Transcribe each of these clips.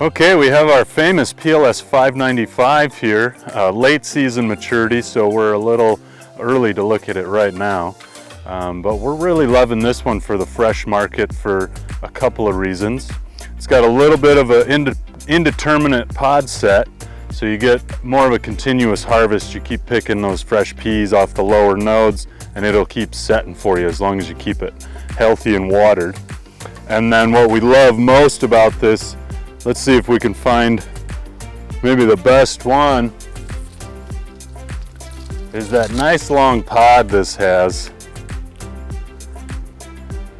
Okay, we have our famous PLS 595 here, late season maturity, so we're a little early to look at it right now. But we're really loving this one for the fresh market for a couple of reasons. It's got a little bit of an indeterminate pod set, so you get more of a continuous harvest. You keep picking those fresh peas off the lower nodes and it'll keep setting for you as long as you keep it healthy and watered. And then what we love most about this, let's see if we can find maybe the best one, is that nice long pod this has.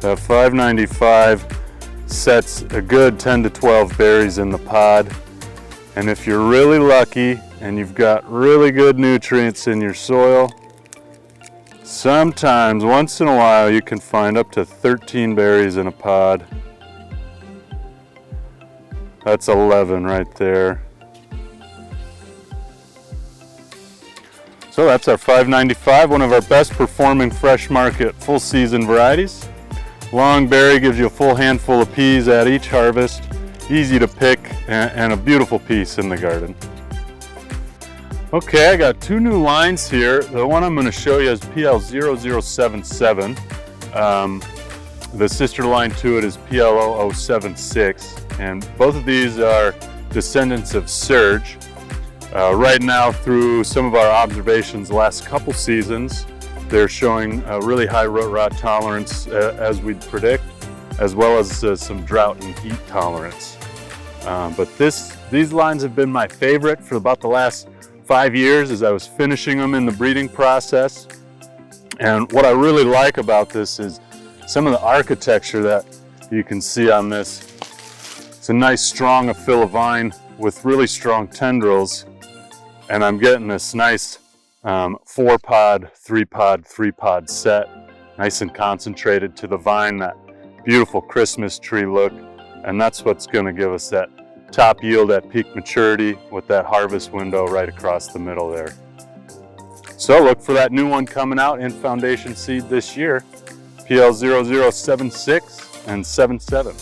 That 595 sets a good 10 to 12 berries in the pod. And if you're really lucky and you've got really good nutrients in your soil, sometimes, once in a while, you can find up to 13 berries in a pod. That's 11 right there. So that's our 595, one of our best performing fresh market full season varieties. Long berry gives you a full handful of peas at each harvest, easy to pick, and a beautiful piece in the garden. Okay, I got two new lines here. The one I'm going to show you is PL0077. The sister line to it is PL0076, and both of these are descendants of Surge. Right now, through some of our observations the last couple seasons, they're showing a really high root rot tolerance as we'd predict, as well as some drought and heat tolerance. But these lines have been my favorite for about the last 5 years as I was finishing them in the breeding process. And what I really like about this is some of the architecture that you can see on this. It's a nice strong aphylla vine with really strong tendrils, and I'm getting this nice 4-pod, 3-pod, 3-pod set, nice and concentrated to the vine, that beautiful Christmas tree look, and that's what's going to give us that top yield at peak maturity with that harvest window right across the middle there. So look for that new one coming out in foundation seed this year, PL0076 and 77.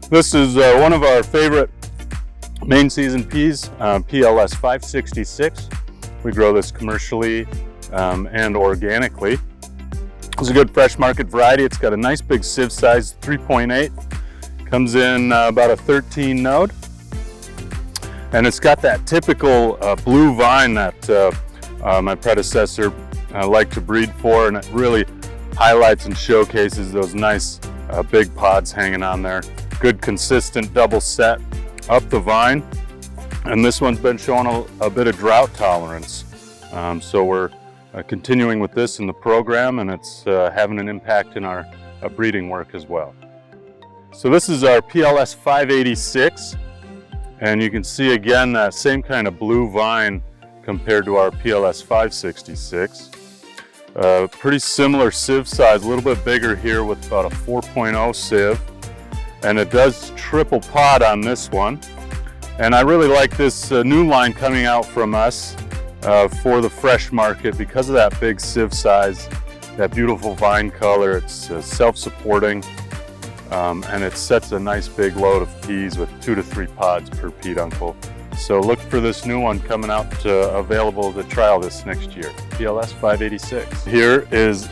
This is one of our favorite main season peas, PLS 566. We grow this commercially and organically. It's a good fresh market variety. It's got a nice big sieve size, 3.8. Comes in about a 13 node. And it's got that typical blue vine that my predecessor liked to breed for, and it really highlights and showcases those nice big pods hanging on there. Good consistent double set up the vine. And this one's been showing a bit of drought tolerance. So we're continuing with this in the program, and it's having an impact in our breeding work as well. So this is our PLS 586, and you can see again that same kind of blue vine compared to our PLS 566. Pretty similar sieve size, a little bit bigger here with about a 4.0 sieve, and it does triple pod on this one. And I really like this new line coming out from us for the fresh market because of that big sieve size, that beautiful vine color. It's self-supporting, and it sets a nice big load of peas with 2 to 3 pods per peduncle. So look for this new one coming out available to trial this next year, PLS 586. Here is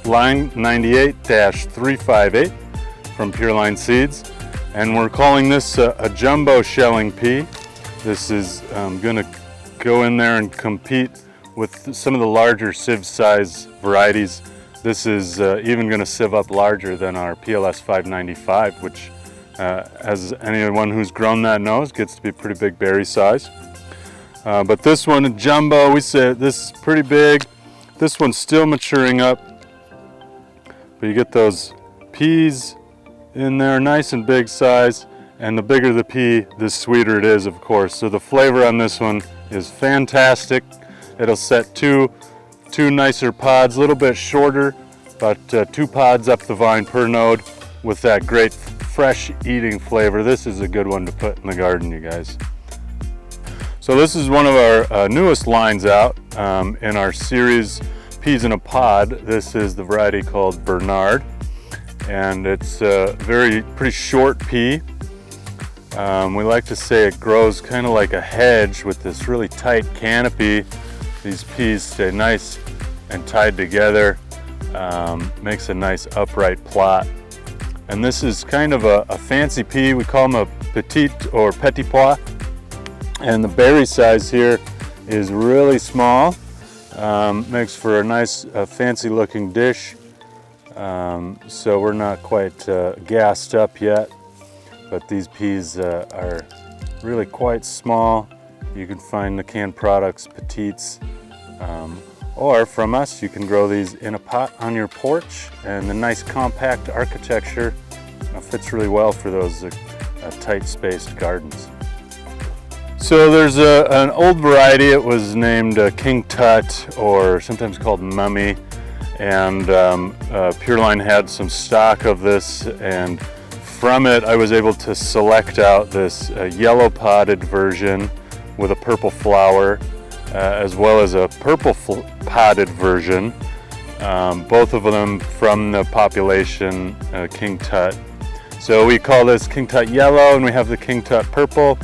line 98-358 from Pure Line Seeds. And we're calling this a jumbo shelling pea. This is going to go in there and compete with some of the larger sieve size varieties. This is even going to sieve up larger than our PLS 595, which, as anyone who's grown that knows, gets to be pretty big berry size. But this one, a jumbo, we say this is pretty big. This one's still maturing up, but you get those peas in there, nice and big size, and the bigger the pea, the sweeter it is, of course. So the flavor on this one is fantastic. It'll set two nicer pods, a little bit shorter, but 2 pods up the vine per node with that great fresh eating flavor. This is a good one to put in the garden, you guys. So this is one of our newest lines out in our series Peas in a Pod. This is the variety called Bernard, and it's a pretty short pea. We like to say it grows kind of like a hedge with this really tight canopy. These peas stay nice and tied together, makes a nice upright plot. And this is kind of a fancy pea. We call them a petite or petit pois. And the berry size here is really small. Makes for a nice fancy looking dish. So we're not quite gassed up yet, but these peas are really quite small. You can find the canned products, petites, or from us, you can grow these in a pot on your porch, and the nice compact architecture fits really well for those tight spaced gardens. So there's an old variety. It was named King Tut, or sometimes called Mummy, and Pure Line had some stock of this, and from it I was able to select out this yellow podded version with a purple flower, as well as a purple podded version, both of them from the population King Tut. So we call this King Tut Yellow, and we have the King Tut Purple.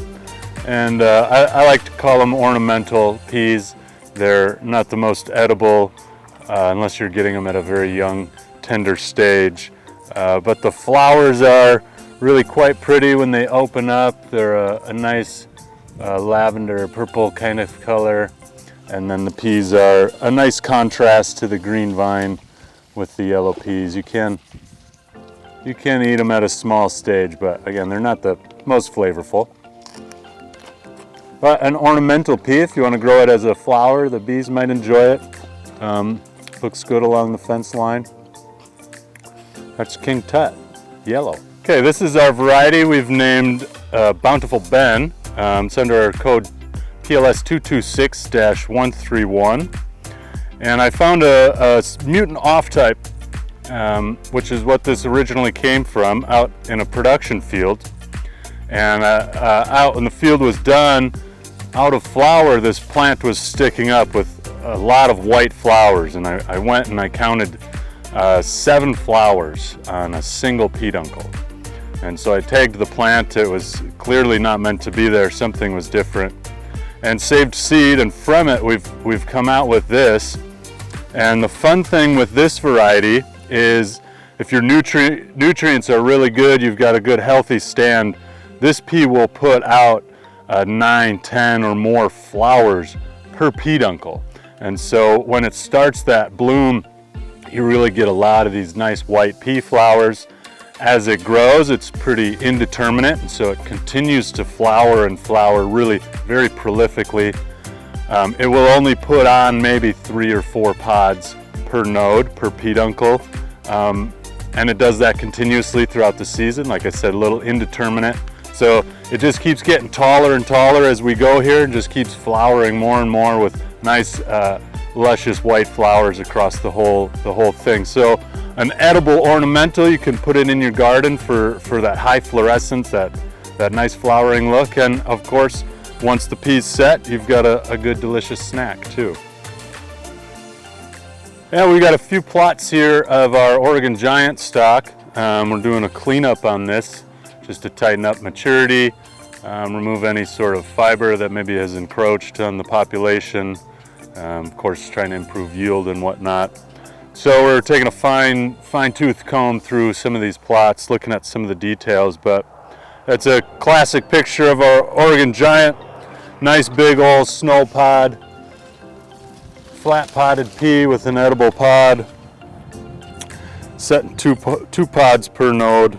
And I like to call them ornamental peas. They're not the most edible unless you're getting them at a very young, tender stage. But the flowers are really quite pretty when they open up. They're a nice lavender purple kind of color. And then the peas are a nice contrast to the green vine with the yellow peas. You can eat them at a small stage, but again, they're not the most flavorful. But an ornamental pea, if you want to grow it as a flower, the bees might enjoy it. Looks good along the fence line. That's King Tut, yellow. Okay, this is our variety we've named Bountiful Ben. It's under our code PLS 226-131. And I found a mutant off type, which is what this originally came from, out in a production field. And out when the field was done, out of flower, this plant was sticking up with a lot of white flowers. And I went and I counted 7 flowers on a single peduncle. And so I tagged the plant. It was clearly not meant to be there. Something was different. And saved seed, and from it we've come out with this. And the fun thing with this variety is if your nutrients are really good, you've got a good healthy stand, this pea will put out 9, 10 or more flowers per peduncle. And so when it starts that bloom, you really get a lot of these nice white pea flowers. As it grows, it's pretty indeterminate, and so it continues to flower and flower really very prolifically. It will only put on maybe 3 or 4 pods per node, per peduncle, and it does that continuously throughout the season. Like I said, a little indeterminate. So it just keeps getting taller and taller as we go here, and just keeps flowering more and more with nice, luscious white flowers across the whole thing. So an edible ornamental, you can put it in your garden for that high fluorescence, that nice flowering look. And of course, once the pea's set, you've got a good delicious snack too. Yeah, we got a few plots here of our Oregon Giant stock. We're doing a cleanup on this just to tighten up maturity, remove any sort of fiber that maybe has encroached on the population. Of course, trying to improve yield and whatnot. So we're taking a fine-tooth comb through some of these plots, looking at some of the details, but it's a classic picture of our Oregon Giant. Nice big old snow pod, flat podded pea with an edible pod, set in two pods per node.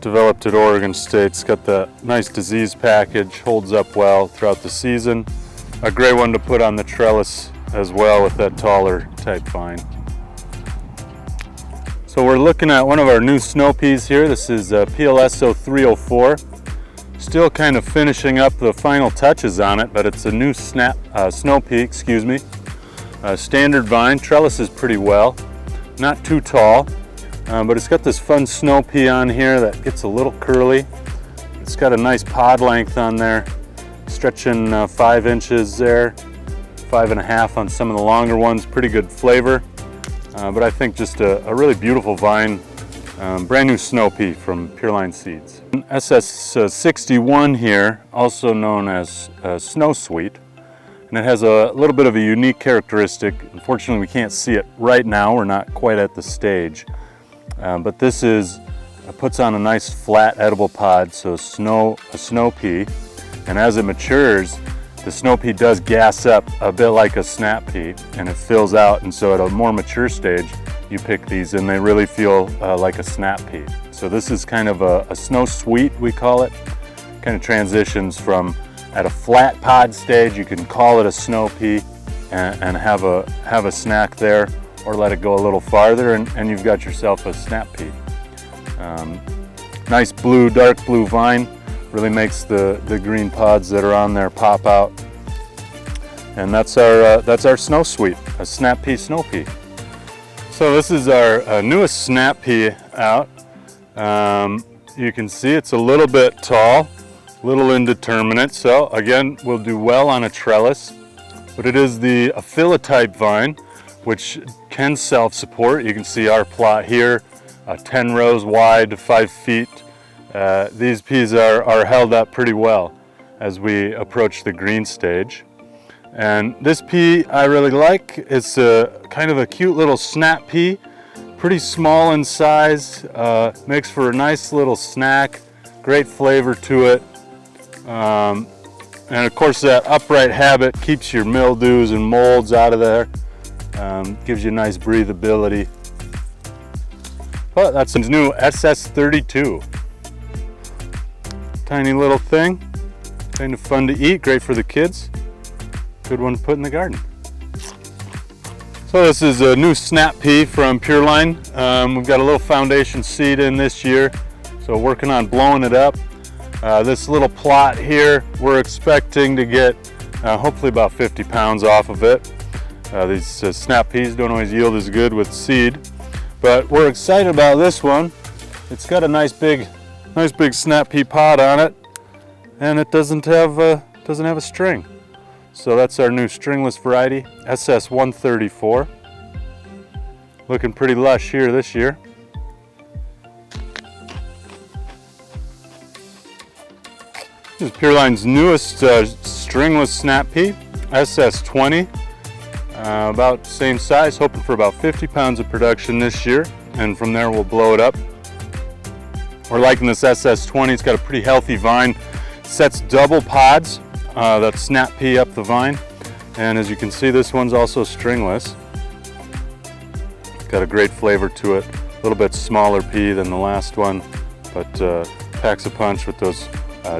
Developed at Oregon State. It's got the nice disease package, holds up well throughout the season. A great one to put on the trellis as well with that taller type vine. So we're looking at one of our new snow peas here. This is PLS 0304. Still kind of finishing up the final touches on it, but it's a new snow pea, excuse me. Standard vine, trellises pretty well. Not too tall, but it's got this fun snow pea on here that gets a little curly. It's got a nice pod length on there, stretching 5 inches there, 5.5 on some of the longer ones. Pretty good flavor, but I think just a really beautiful vine Brand new snow pea from Pure Line Seeds. SS61 here, also known as Snow Sweet, and it has a little bit of a unique characteristic. Unfortunately, we can't see it right now. We're not quite at the stage, but this puts on a nice flat edible pod, so a snow pea, and as it matures, the snow pea does gas up a bit like a snap pea, and it fills out, and so at a more mature stage, you pick these and they really feel like a snap pea. So this is kind of a snow sweet, we call it. Kind of transitions from at a flat pod stage, you can call it a snow pea and have a snack there, or let it go a little farther and you've got yourself a snap pea. Nice blue, dark blue vine, really makes the green pods that are on there pop out. And that's our snow sweet, a snap pea snow pea. So this is our newest snap pea out. You can see it's a little bit tall, a little indeterminate. So again, we'll do well on a trellis, but it is the Aphylla type vine, which can self-support. You can see our plot here, 10 rows wide, 5 feet. These peas are held up pretty well as we approach the green stage. And this pea I really like. It's a kind of a cute little snap pea, pretty small in size, makes for a nice little snack, great flavor to it. And of course that upright habit keeps your mildews and molds out of there, gives you nice breathability. But that's a new SS32. Tiny little thing, kind of fun to eat, great for the kids. Good one to put in the garden. So this is a new snap pea from Pure Line. We've got a little foundation seed in this year, so working on blowing it up. This little plot here, we're expecting to get hopefully about 50 pounds off of it. These snap peas don't always yield as good with seed, but we're excited about this one. It's got a nice big snap pea pod on it, and it doesn't have a string. So that's our new stringless variety, SS134. Looking pretty lush here this year. This is Pure Line's newest stringless snap pea, SS20. About the same size, hoping for about 50 pounds of production this year, and from there we'll blow it up. We're liking this SS20, it's got a pretty healthy vine, sets double pods that snap pea up the vine, and as you can see, this one's also stringless. Got a great flavor to it, a little bit smaller pea than the last one, but packs a punch with those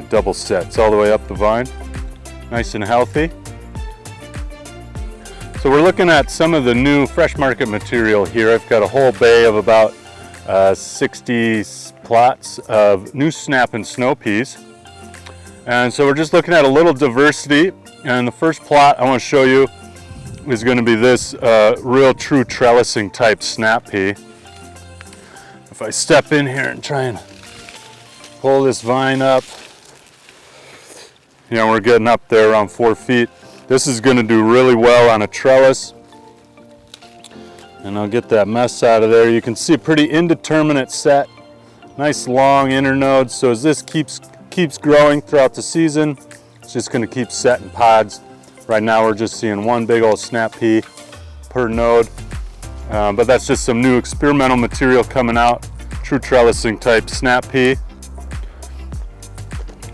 double sets all the way up the vine. Nice and healthy. So we're looking at some of the new fresh market material here. I've got a whole bay of about 60 plots of new snap and snow peas. And so we're just looking at a little diversity. And the first plot I want to show you is going to be this real true trellising type snap pea. If I step in here and try and pull this vine up, you know, we're getting up there around 4 feet. This is going to do really well on a trellis. And I'll get that mess out of there. You can see a pretty indeterminate set. Nice long internodes. So as this keeps growing throughout the season, it's just going to keep setting pods. Right now we're just seeing one big old snap pea per node. But that's just some new experimental material coming out. True trellising type snap pea.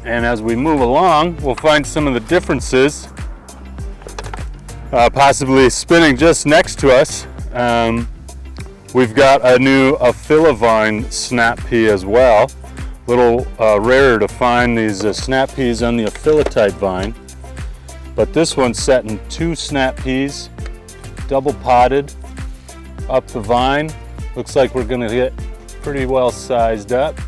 And as we move along, we'll find some of the differences. Possibly spinning just next to us. We've got a new Aphylla vine snap pea as well. A little rarer to find these snap peas on the Aphylla type vine. But this one's setting 2 snap peas, double potted, up the vine. Looks like we're gonna get pretty well sized up.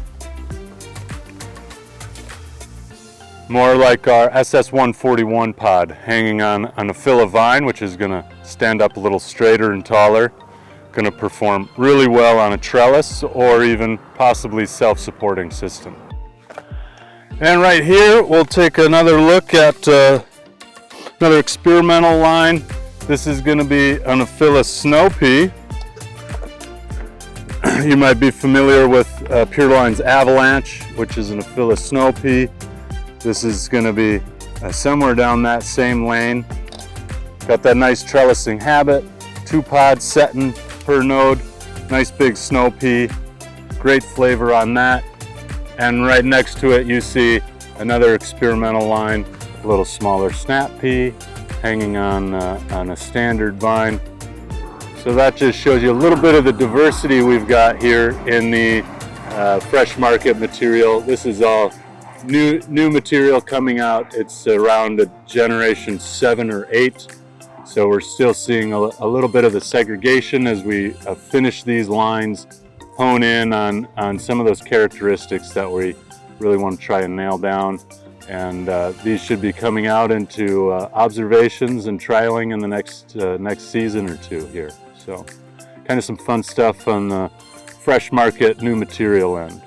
More like our SS141 pod hanging on a Aphylla vine, which is going to stand up a little straighter and taller. Going to perform really well on a trellis or even possibly self-supporting system. And right here we'll take another look at another experimental line. This is going to be an Aphylla snow pea. You might be familiar with Pure Line's Avalanche, which is an Aphyllus snow pea. This is going to be somewhere down that same lane. Got that nice trellising habit, 2 pods setting per node, nice big snow pea, great flavor on that. And right next to it you see another experimental line, a little smaller snap pea hanging on a standard vine. So that just shows you a little bit of the diversity we've got here in the fresh market material. This is all new material coming out. It's around a generation 7 or 8. So we're still seeing a little bit of the segregation as we finish these lines, hone in on some of those characteristics that we really want to try and nail down. And these should be coming out into observations and trialing in the next season or 2 here. So kind of some fun stuff on the fresh market new material end.